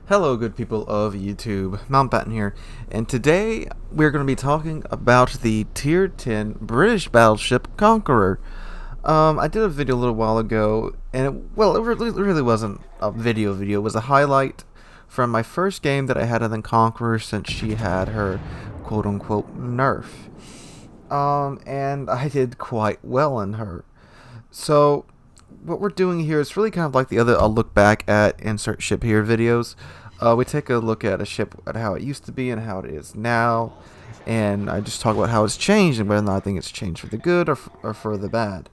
Hello, good people of YouTube. Mountbatten here, and today we're going to be talking about the Tier 10 British battleship Conqueror. I did a video a little while ago, and it really wasn't a video. It was a highlight from my first game that I had in the Conqueror since she had her quote-unquote nerf. And I did quite well in her. So what we're doing here is really kind of like the other I'll look back at insert ship here videos. We take a look at a ship, at how it used to be and how it is now, and I just talk about how it's changed and whether or not I think it's changed for the good or for the bad.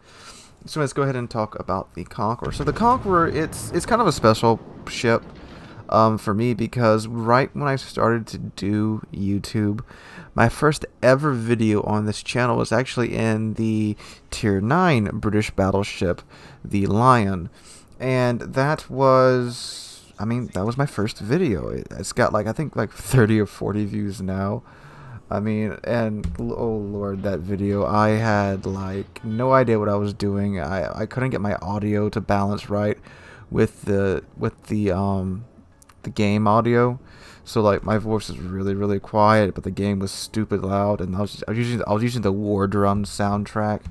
So let's go ahead and talk about the Conqueror. So the Conqueror, it's kind of a special ship for me, because right when I started to do YouTube, my first ever video on this channel was actually in the Tier 9 British battleship, the Lion. And that was, that was my first video. It's got I think 30 or 40 views now. And oh lord, that video, I had no idea what I was doing. I couldn't get my audio to balance right with the game audio. So my voice was really quiet, but the game was stupid loud, and I was using the War Drum soundtrack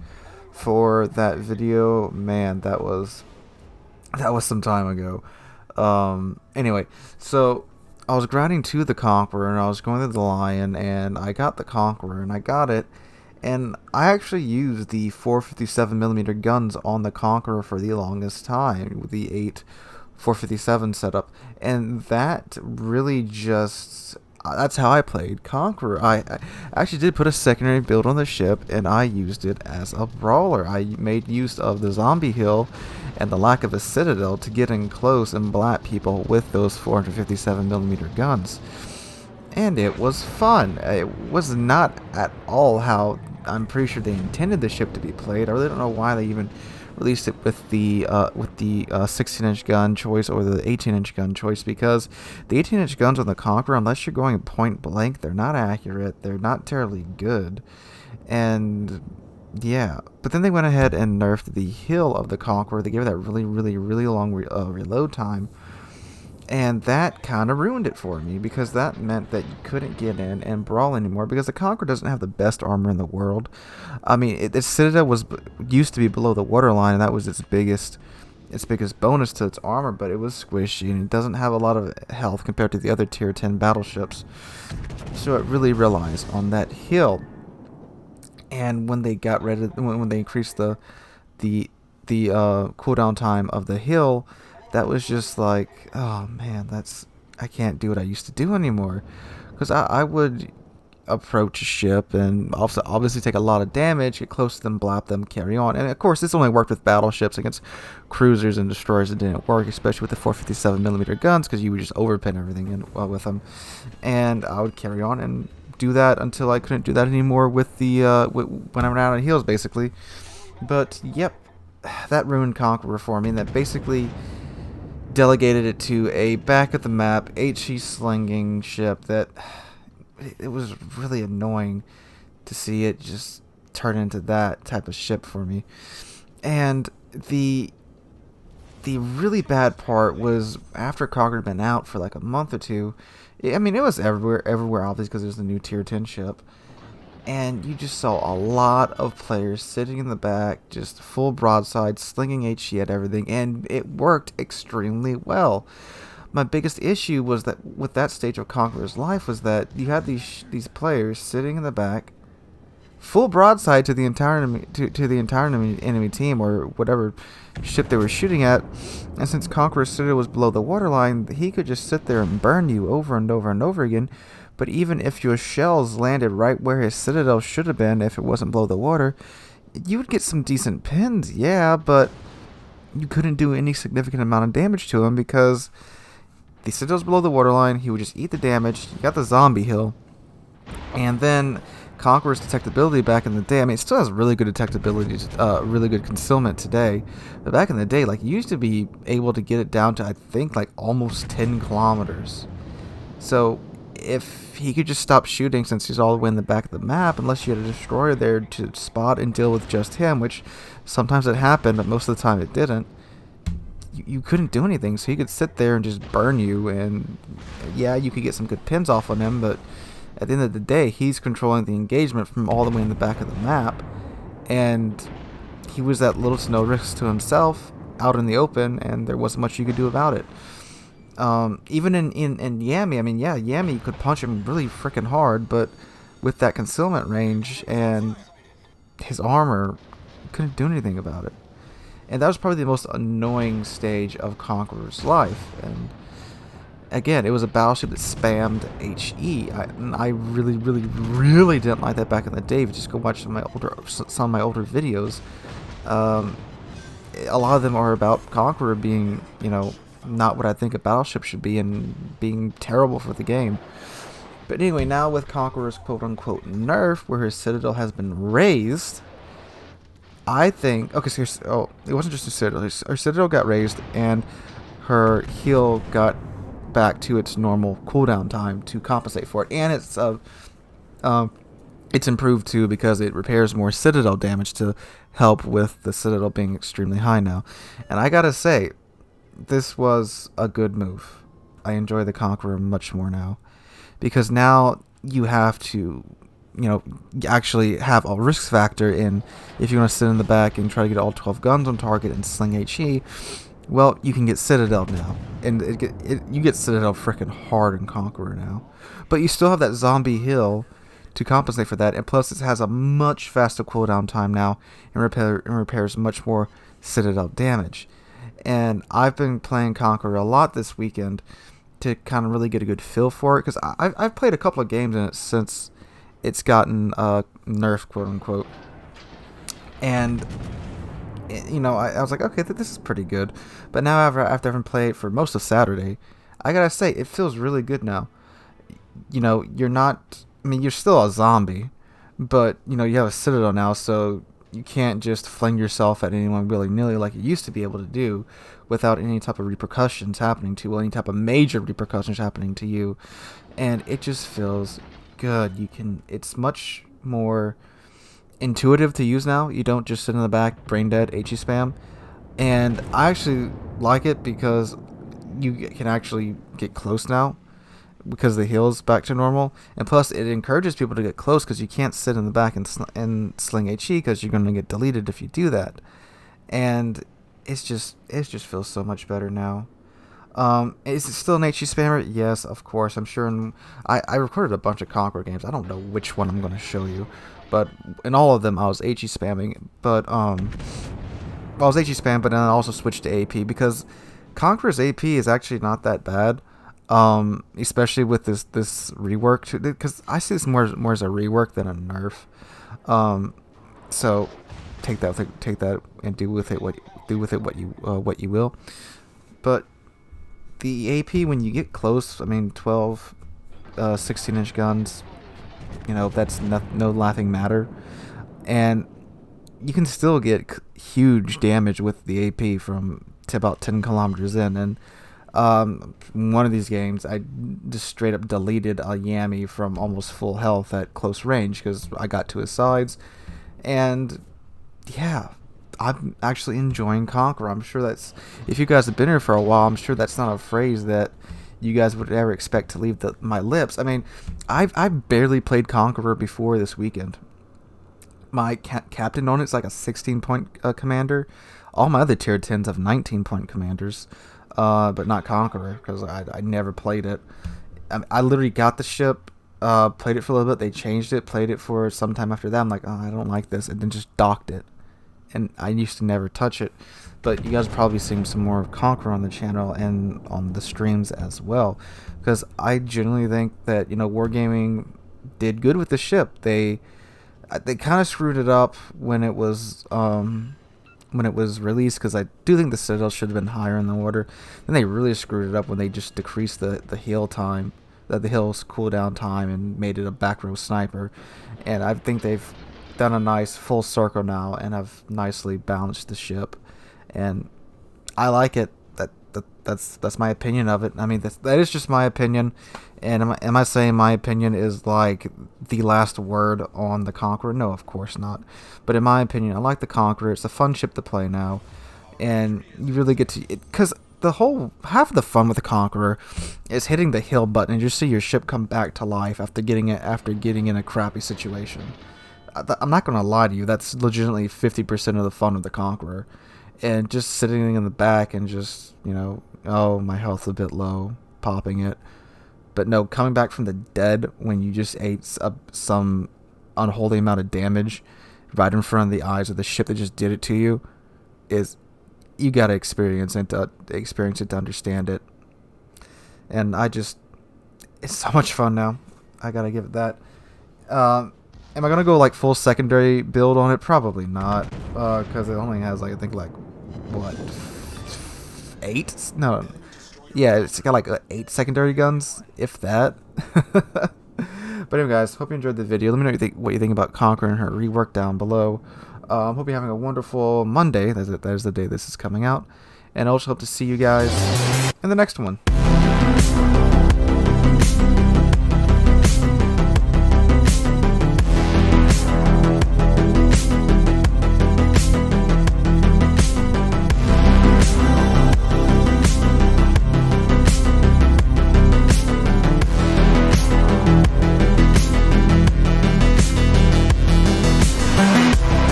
for that video. Man, that was some time ago. Anyway, so I was grinding to the Conqueror, and I was going to the Lion, and I got the Conqueror, and I got it, and I actually used the 457mm guns on the Conqueror for the longest time, with the 8 457 setup, and that really just, that's how I played Conqueror. I actually did put a secondary build on the ship, and I used it as a brawler. I made use of the zombie hill and the lack of a citadel to get in close and blat people with those 457mm guns. And it was fun. It was not at all how I'm pretty sure they intended the ship to be played. I really don't know why they even released it with the 16-inch gun choice or the 18-inch gun choice, because the 18-inch guns on the Conqueror, unless you're going point blank, they're not accurate. They're not terribly good. And yeah, but then they went ahead and nerfed the hill of the Conqueror. They gave it that really long reload time, and that kind of ruined it for me, because that meant that you couldn't get in and brawl anymore, because the Conqueror doesn't have the best armor in the world. Its citadel used to be below the waterline, and that was its biggest bonus to its armor, but it was squishy, and it doesn't have a lot of health compared to the other Tier 10 battleships. So it really relies on that hill. And when they got rid of, when they increased the cooldown time of the hill, that was just like, oh man, I can't do what I used to do anymore. Because I would approach a ship and also obviously take a lot of damage, get close to them, blap them, carry on. And of course, this only worked with battleships. Against cruisers and destroyers, it didn't work, especially with the 457mm guns, because you would just overpin everything with them. And I would carry on and do that until I couldn't do that anymore with the when I ran out of heals, basically. But yep, that ruined Conqueror for me, and that basically delegated it to a back of the map HE slinging ship that it was really annoying to see it just turn into that type of ship for me. And the really bad part was, after Conqueror had been out for a month or two, it was everywhere obviously, because it was the new Tier 10 ship, and you just saw a lot of players sitting in the back, just full broadside, slinging HE at everything, and it worked extremely well. My biggest issue was that with that stage of Conqueror's life was that you had these players sitting in the back, full broadside to the entire enemy team or whatever ship they were shooting at, and since Conqueror's citadel was below the waterline, he could just sit there and burn you over and over and over again. But even if your shells landed right where his citadel should have been, if it wasn't below the water, you would get some decent pins, yeah, but you couldn't do any significant amount of damage to him, because the citadel's below the waterline. He would just eat the damage. You got the zombie hill, and then Conqueror's detectability back in the day, it still has really good detectability, really good concealment today, but back in the day, you used to be able to get it down to, I think, almost 10 kilometers. So if he could just stop shooting, since he's all the way in the back of the map, unless you had a destroyer there to spot and deal with just him, which sometimes it happened, but most of the time it didn't, you couldn't do anything. So he could sit there and just burn you, and yeah, you could get some good pins off on him, but at the end of the day, he's controlling the engagement from all the way in the back of the map, and he was at little to no risk to himself out in the open, and there wasn't much you could do about it. Even in Yami, I mean, yeah, Yami could punch him really freaking hard, but with that concealment range and his armor, couldn't do anything about it. And that was probably the most annoying stage of Conqueror's life. And again, it was a battleship that spammed HE. I really, really, really didn't like that back in the day. If you just go watch some of my older videos, a lot of them are about Conqueror being, not what I think a battleship should be and being terrible for the game. But anyway, now with Conqueror's quote-unquote nerf, where his Citadel has been raised, I think... Okay, so it wasn't just her Citadel. Her Citadel got raised, and her heal got back to its normal cooldown time to compensate for it. And it's improved, too, because it repairs more Citadel damage to help with the Citadel being extremely high now. And I gotta say, this was a good move. I enjoy the Conqueror much more now, because now you have to, actually have a risk factor in if you want to sit in the back and try to get all 12 guns on target and sling HE. Well, you can get Citadel now, and you get Citadel freaking hard in Conqueror now, but you still have that zombie hill to compensate for that, and plus it has a much faster cooldown time now and repairs much more Citadel damage. And I've been playing Conqueror a lot this weekend to kind of really get a good feel for it, because I've played a couple of games in it since it's gotten nerfed, quote unquote. And I was like, okay, this is pretty good. But now after having played for most of Saturday, I gotta say it feels really good now. You're not. I mean, you're still a zombie, but you have a Citadel now, so you can't just fling yourself at anyone willy-nilly like you used to be able to do without any type of repercussions happening to you, any type of major repercussions happening to you. And it just feels good. It's much more intuitive to use now. You don't just sit in the back, brain dead, HE spam. And I actually like it because you can actually get close now, because the heal's back to normal, and plus it encourages people to get close, because you can't sit in the back and sling HE, because you're going to get deleted if you do that. And it just feels so much better now. Is it still an HE spammer? Yes, of course. I'm sure. I recorded a bunch of Conqueror games. I don't know which one I'm going to show you, but in all of them I was HE spamming. But I was HE spam, but then I also switched to AP, because Conqueror's AP is actually not that bad. Especially with this rework, because I see this more as a rework than a nerf. So take that and do with it what you will. But the AP, when you get close, I mean 12, 16-inch guns, that's no laughing matter, and you can still get huge damage with the AP from about 10 kilometers in. And one of these games, I just straight up deleted a Yami from almost full health at close range, because I got to his sides. And yeah, I'm actually enjoying Conqueror. I'm sure that's, if you guys have been here for a while, I'm sure that's not a phrase that you guys would ever expect to leave my lips. I mean, I've barely played Conqueror before this weekend. My captain on it's like a 16-point commander. All my other tier 10s have 19-point commanders. But not Conqueror, because I never played it. I literally got the ship, played it for a little bit, they changed it, played it for some time after that. I'm like, oh, I don't like this, and then just docked it. And I used to never touch it. But you guys are probably seeing some more of Conqueror on the channel and on the streams as well, because I genuinely think that Wargaming did good with the ship. They kind of screwed it up when it was released, because I do think the Citadel should have been higher in the order. Then they really screwed it up when they just decreased the heal time, the heal's cooldown time, and made it a back row sniper. And I think they've done a nice full circle now and have nicely balanced the ship, and I like it. That's my opinion of it. I mean, that is just my opinion. And am I saying my opinion is like the last word on the Conqueror? No, of course not. But in my opinion, I like the Conqueror. It's a fun ship to play now. and you really get to because the whole half of the fun with the Conqueror is hitting the hill button and just see your ship come back to life after getting in a crappy situation. I'm not gonna lie to you, that's legitimately 50% of the fun of the Conqueror, and just sitting in the back and just, you know, oh, my health's a bit low, popping it. But no, coming back from the dead when you just ate some unholy amount of damage right in front of the eyes of the ship that just did it to you is, you gotta experience it to understand it. And it's so much fun now. I gotta give it that. Am I gonna go like full secondary build on it? Probably not, because it only has like, I think like what, 8? No, yeah, it's got like 8 secondary guns, if that. But anyway, guys, hope you enjoyed the video. Let me know what you think about Conqueror and her rework down below. Hope you're having a wonderful Monday. That is the day this is coming out. And I also hope to see you guys in the next one.